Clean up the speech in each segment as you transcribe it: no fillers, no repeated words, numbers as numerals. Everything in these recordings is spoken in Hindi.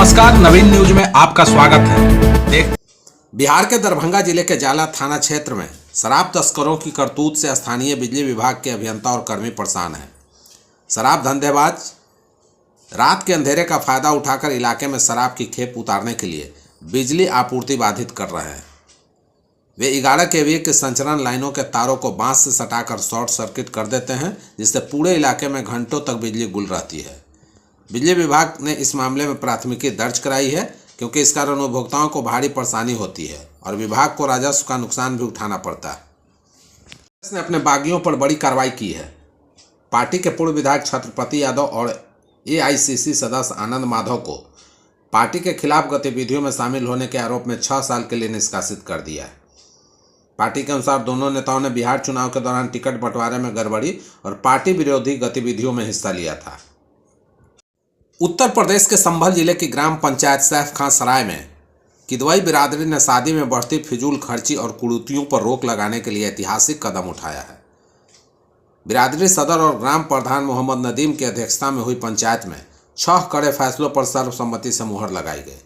नमस्कार, नवीन न्यूज में आपका स्वागत है। बिहार के दरभंगा जिले के जाला थाना क्षेत्र में शराब तस्करों की करतूत से स्थानीय बिजली विभाग के अभियंता और कर्मी परेशान हैं। शराब धंधेबाज रात के अंधेरे का फायदा उठाकर इलाके में शराब की खेप उतारने के लिए बिजली आपूर्ति बाधित कर रहे हैं। वे 11 केवी के संचरण लाइनों के तारों को बांस से सटाकर शॉर्ट सर्किट कर देते हैं, जिससे पूरे इलाके में घंटों तक बिजली गुल रहती है। बिजली विभाग ने इस मामले में प्राथमिकी दर्ज कराई है, क्योंकि इस कारण उपभोक्ताओं को भारी परेशानी होती है और विभाग को राजस्व का नुकसान भी उठाना पड़ता है। कांग्रेस ने अपने बागियों पर बड़ी कार्रवाई की है। पार्टी के पूर्व विधायक छत्रपति यादव और एआईसीसी सदस्य आनंद माधव को पार्टी के खिलाफ गतिविधियों में शामिल होने के आरोप में 6 साल के लिए निष्कासित कर दिया है। पार्टी के अनुसार दोनों नेताओं ने बिहार चुनाव के दौरान टिकट बंटवारे में गड़बड़ी और पार्टी विरोधी गतिविधियों में हिस्सा लिया था। उत्तर प्रदेश के संभल जिले की ग्राम पंचायत सैफ खां सराय में किदवई बिरादरी ने शादी में बढ़ती फिजूल खर्ची और कुरीतियों पर रोक लगाने के लिए ऐतिहासिक कदम उठाया है। बिरादरी सदर और ग्राम प्रधान मोहम्मद नदीम की अध्यक्षता में हुई पंचायत में 6 कड़े फैसलों पर सर्वसम्मति से मुहर लगाई गई।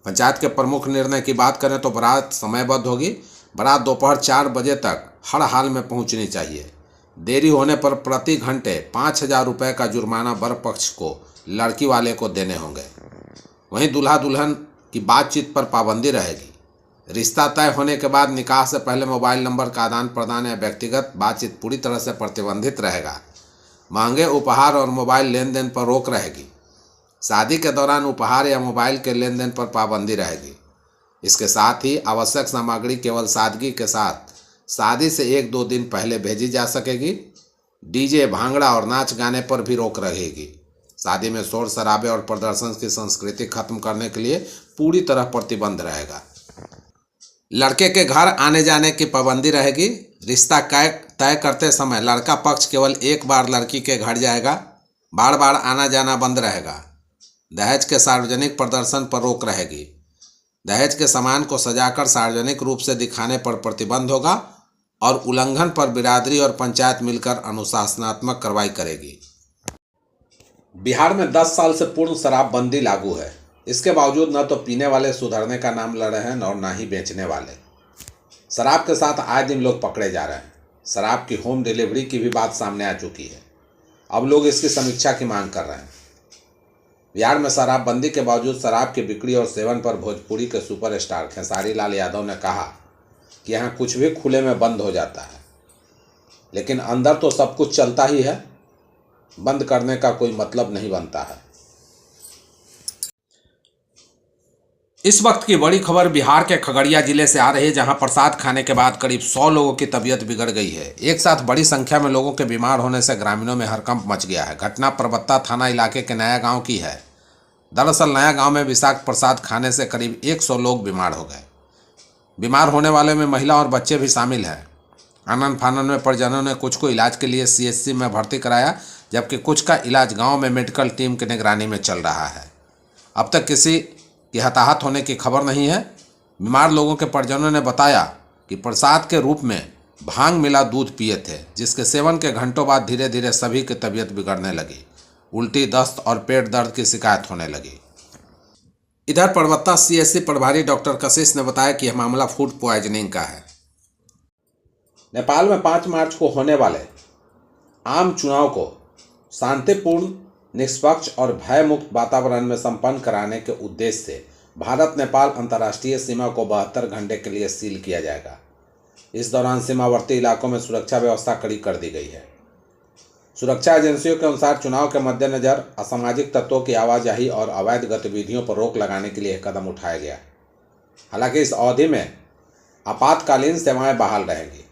पंचायत के प्रमुख निर्णय की बात करें तो बारात समयबद्ध होगी। बारात दोपहर 4 बजे तक हर हाल में पहुंचनी चाहिए। देरी होने पर प्रति घंटे 5,000 रुपये का जुर्माना वर पक्ष को लड़की वाले को देने होंगे। वहीं दूल्हा दुल्हन की बातचीत पर पाबंदी रहेगी। रिश्ता तय होने के बाद निकाह से पहले मोबाइल नंबर का आदान प्रदान या व्यक्तिगत बातचीत पूरी तरह से प्रतिबंधित रहेगा। महंगे उपहार और मोबाइल लेन देन पर रोक रहेगी। शादी के दौरान उपहार या मोबाइल के लेन देन पर पाबंदी रहेगी। इसके साथ ही आवश्यक सामग्री केवल सादगी के साथ शादी से 1-2 दिन पहले भेजी जा सकेगी। डीजे, भांगड़ा और नाच गाने पर भी रोक रहेगी। शादी में शोर शराबे और प्रदर्शन की संस्कृति खत्म करने के लिए पूरी तरह प्रतिबंध रहेगा। लड़के के घर आने जाने की पाबंदी रहेगी। रिश्ता तय करते समय लड़का पक्ष केवल एक बार लड़की के घर जाएगा। बार बार आना जाना बंद रहेगा। दहेज के सार्वजनिक प्रदर्शन पर रोक रहेगी। दहेज के सामान को सजाकर सार्वजनिक रूप से दिखाने पर प्रतिबंध होगा और उल्लंघन पर बिरादरी और पंचायत मिलकर अनुशासनात्मक कार्रवाई करेगी। बिहार में 10 साल से पूर्ण शराबबंदी लागू है। इसके बावजूद न तो पीने वाले सुधरने का नाम ले रहे हैं और न ही बेचने वाले। शराब के साथ आए दिन लोग पकड़े जा रहे हैं। शराब की होम डिलीवरी की भी बात सामने आ चुकी है। अब लोग इसकी समीक्षा की मांग कर रहे हैं। बिहार में शराबबंदी के बावजूद शराब की बिक्री और सेवन पर भोजपुरी के सुपरस्टार खेसारी लाल यादव ने कहा कि यहाँ कुछ भी खुले में बंद हो जाता है, लेकिन अंदर तो सब कुछ चलता ही है। बंद करने का कोई मतलब नहीं बनता है। इस वक्त की बड़ी खबर बिहार के खगड़िया जिले से आ रही है, जहां प्रसाद खाने के बाद करीब 100 लोगों की तबीयत बिगड़ गई है। एक साथ बड़ी संख्या में लोगों के बीमार होने से ग्रामीणों में हड़कंप मच गया है। घटना परबत्ता थाना इलाके के नया गांव की है। दरअसल नया गांव में विषाक्त प्रसाद खाने से करीब 100 लोग बीमार हो गए। बीमार होने वाले में महिला और बच्चे भी शामिल हैं। आनन फानन में परिजनों ने कुछ को इलाज के लिए CHC में भर्ती कराया, जबकि कुछ का इलाज गांव में मेडिकल टीम की निगरानी में चल रहा है। अब तक किसी की हताहत होने की खबर नहीं है। बीमार लोगों के परिजनों ने बताया कि प्रसाद के रूप में भांग मिला दूध पिए थे, जिसके सेवन के घंटों बाद धीरे धीरे सभी की तबीयत बिगड़ने लगी। उल्टी, दस्त और पेट दर्द की शिकायत होने लगी। इधर परबत्ता CHC प्रभारी डॉक्टर कशिश ने बताया कि यह मामला फूड पॉइजनिंग का है। नेपाल में 5 मार्च को होने वाले आम चुनाव को शांतिपूर्ण, निष्पक्ष और भयमुक्त वातावरण में संपन्न कराने के उद्देश्य से भारत नेपाल अंतर्राष्ट्रीय सीमा को 72 घंटे के लिए सील किया जाएगा। इस दौरान सीमावर्ती इलाकों में सुरक्षा व्यवस्था कड़ी कर दी गई है। सुरक्षा एजेंसियों के अनुसार चुनाव के मद्देनजर असामाजिक तत्वों की आवाजाही और अवैध गतिविधियों पर रोक लगाने के लिए कदम उठाया गया। हालांकि इस अवधि में आपातकालीन सेवाएं बहाल रहेंगी।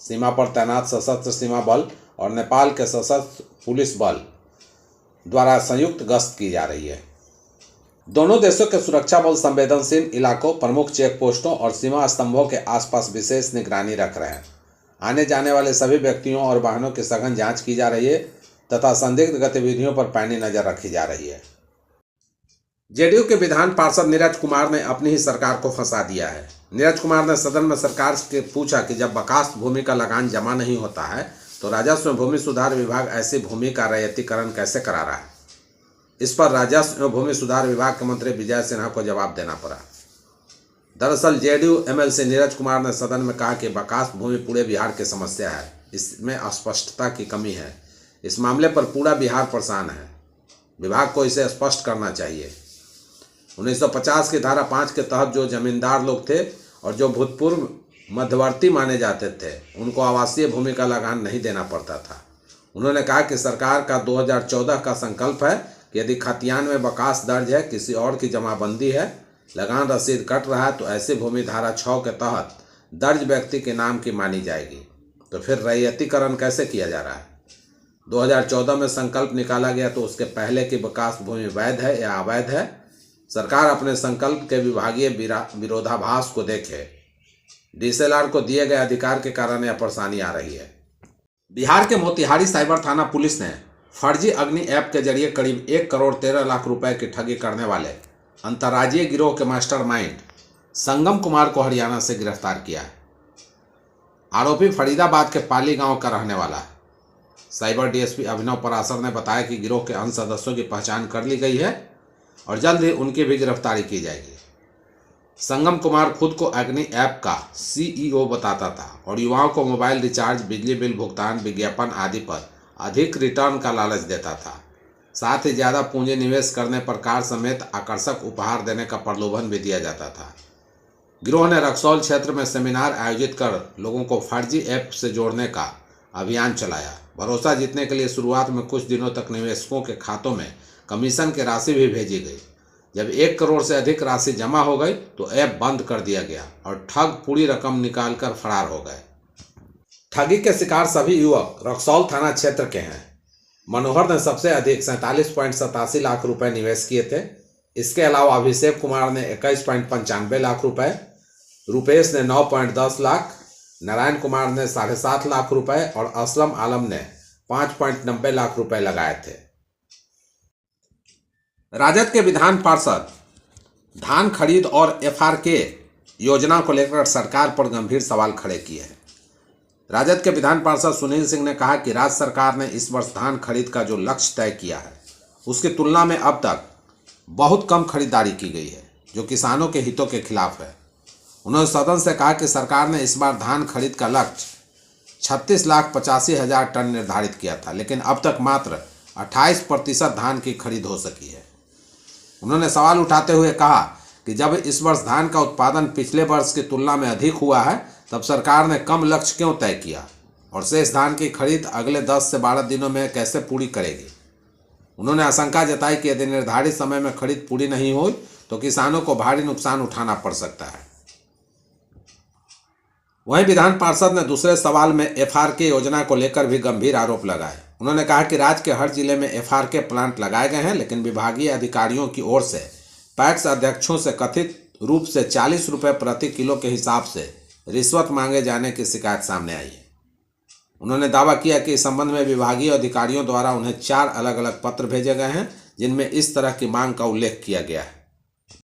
सीमा पर तैनात सशस्त्र सीमा बल और नेपाल के सशस्त्र पुलिस बल द्वारा संयुक्त गश्त की जा रही है। दोनों देशों के सुरक्षा बल संवेदनशील इलाकों, प्रमुख चेक पोस्टों और सीमा स्तंभों के आसपास विशेष निगरानी रख रहे हैं। आने जाने वाले सभी व्यक्तियों और वाहनों की सघन जांच की जा रही है तथा संदिग्ध गतिविधियों पर पैनी नजर रखी जा रही है। जेडीयू के विधान पार्षद नीरज कुमार ने अपनी ही सरकार को फंसा दिया है। नीरज कुमार ने सदन में सरकार से पूछा कि जब बकास्त भूमि का लगान जमा नहीं होता है तो राजस्व भूमि सुधार विभाग ऐसी भूमि का रैयतीकरण कैसे करा रहा है। इस पर राजस्व एवं भूमि सुधार विभाग के मंत्री विजय सिन्हा को जवाब देना पड़ा। दरअसल जेडीयू एमएलसी नीरज कुमार ने सदन में कहा कि बकास भूमि पूरे बिहार की समस्या है, इसमें अस्पष्टता की कमी है। इस मामले पर पूरा बिहार परेशान है, विभाग को इसे स्पष्ट करना चाहिए। 1950 की धारा 5 के तहत जो जमींदार लोग थे और जो भूतपूर्व मध्यवर्ती माने जाते थे, उनको आवासीय भूमि का लगान नहीं देना पड़ता था। उन्होंने कहा कि सरकार का 2014 का संकल्प है कि यदि खतियान में बकास दर्ज है, किसी और की जमाबंदी है, लगान रसीद कट रहा है, तो ऐसी भूमि धारा 6 के तहत दर्ज व्यक्ति के नाम की मानी जाएगी। तो फिर रैयतीकरण कैसे किया जा रहा है? 2014 में संकल्प निकाला गया, तो उसके पहले की बकास भूमि वैध है या अवैध है? सरकार अपने संकल्प के विभागीय विरोधाभास को देखे। डीएसएलआर को दिए गए अधिकार के कारण यह परेशानी आ रही है। बिहार के मोतिहारी साइबर थाना पुलिस ने फर्जी अग्नि ऐप के जरिए करीब 1 करोड़ 13 लाख रुपए की ठगी करने वाले अंतर्राज्यीय गिरोह के मास्टरमाइंड संगम कुमार को हरियाणा से गिरफ्तार किया है। आरोपी फरीदाबाद के पाली गांव का रहने वाला है। साइबर डीएसपी अभिनव पराशर ने बताया कि गिरोह के अन्य सदस्यों की पहचान कर ली गई है और जल्द ही उनकी भी गिरफ्तारी की जाएगी। संगम कुमार खुद को अग्नि ऐप का सीईओ बताता था और युवाओं को मोबाइल रिचार्ज, बिजली बिल भुगतान, विज्ञापन आदि पर अधिक रिटर्न का लालच देता था। साथ ही ज़्यादा पूंजी निवेश करने पर कार समेत आकर्षक उपहार देने का प्रलोभन भी दिया जाता था। गिरोह ने रक्सौल क्षेत्र में सेमिनार आयोजित कर लोगों को फर्जी ऐप से जोड़ने का अभियान चलाया। भरोसा जीतने के लिए शुरुआत में कुछ दिनों तक निवेशकों के खातों में कमीशन की राशि भी भेजी गई। जब 1 करोड़ से अधिक राशि जमा हो गई तो ऐप बंद कर दिया गया और ठग पूरी रकम निकालकर फरार हो गए। ठगी के शिकार सभी युवक रक्सौल थाना क्षेत्र के हैं। मनोहर ने सबसे अधिक 47.87 लाख रुपए निवेश किए थे। इसके अलावा अभिषेक कुमार ने 21.95 लाख रुपए, रुपेश ने 9.10 लाख, नारायण कुमार ने 7.5 लाख रुपए और असलम आलम ने 5.90 लाख रुपए लगाए थे। राजद के विधान पार्षद धान खरीद और एफआरके योजना को लेकर सरकार पर गंभीर सवाल खड़े किए हैं। राजद के विधान पार्षद सुनील सिंह ने कहा कि राज्य सरकार ने इस वर्ष धान खरीद का जो लक्ष्य तय किया है, उसकी तुलना में अब तक बहुत कम खरीदारी की गई है, जो किसानों के हितों के खिलाफ है। उन्होंने सदन से कहा कि सरकार ने इस बार धान खरीद का लक्ष्य 36,85,000 टन निर्धारित किया था, लेकिन अब तक मात्र 28% धान की खरीद हो सकी है। उन्होंने सवाल उठाते हुए कहा कि जब इस वर्ष धान का उत्पादन पिछले वर्ष की तुलना में अधिक हुआ है, तब सरकार ने कम लक्ष्य क्यों तय किया और शेष धान की खरीद अगले 10 से 12 दिनों में कैसे पूरी करेगी। उन्होंने आशंका जताई कि यदि निर्धारित समय में खरीद पूरी नहीं हुई तो किसानों को भारी नुकसान उठाना पड़ सकता है। वहीं विधान पार्षद ने दूसरे सवाल में एफआरके योजना को लेकर भी गंभीर आरोप लगाए। उन्होंने कहा कि राज्य के हर जिले में एफआरके प्लांट लगाए गए हैं, लेकिन विभागीय अधिकारियों की ओर से पैक्स अध्यक्षों से कथित रूप से 40 रुपये प्रति किलो के हिसाब से रिश्वत मांगे जाने की शिकायत सामने आई है। उन्होंने दावा किया कि इस संबंध में विभागीय अधिकारियों द्वारा उन्हें 4 अलग अलग पत्र भेजे गए हैं, जिनमें इस तरह की मांग का उल्लेख किया गया है।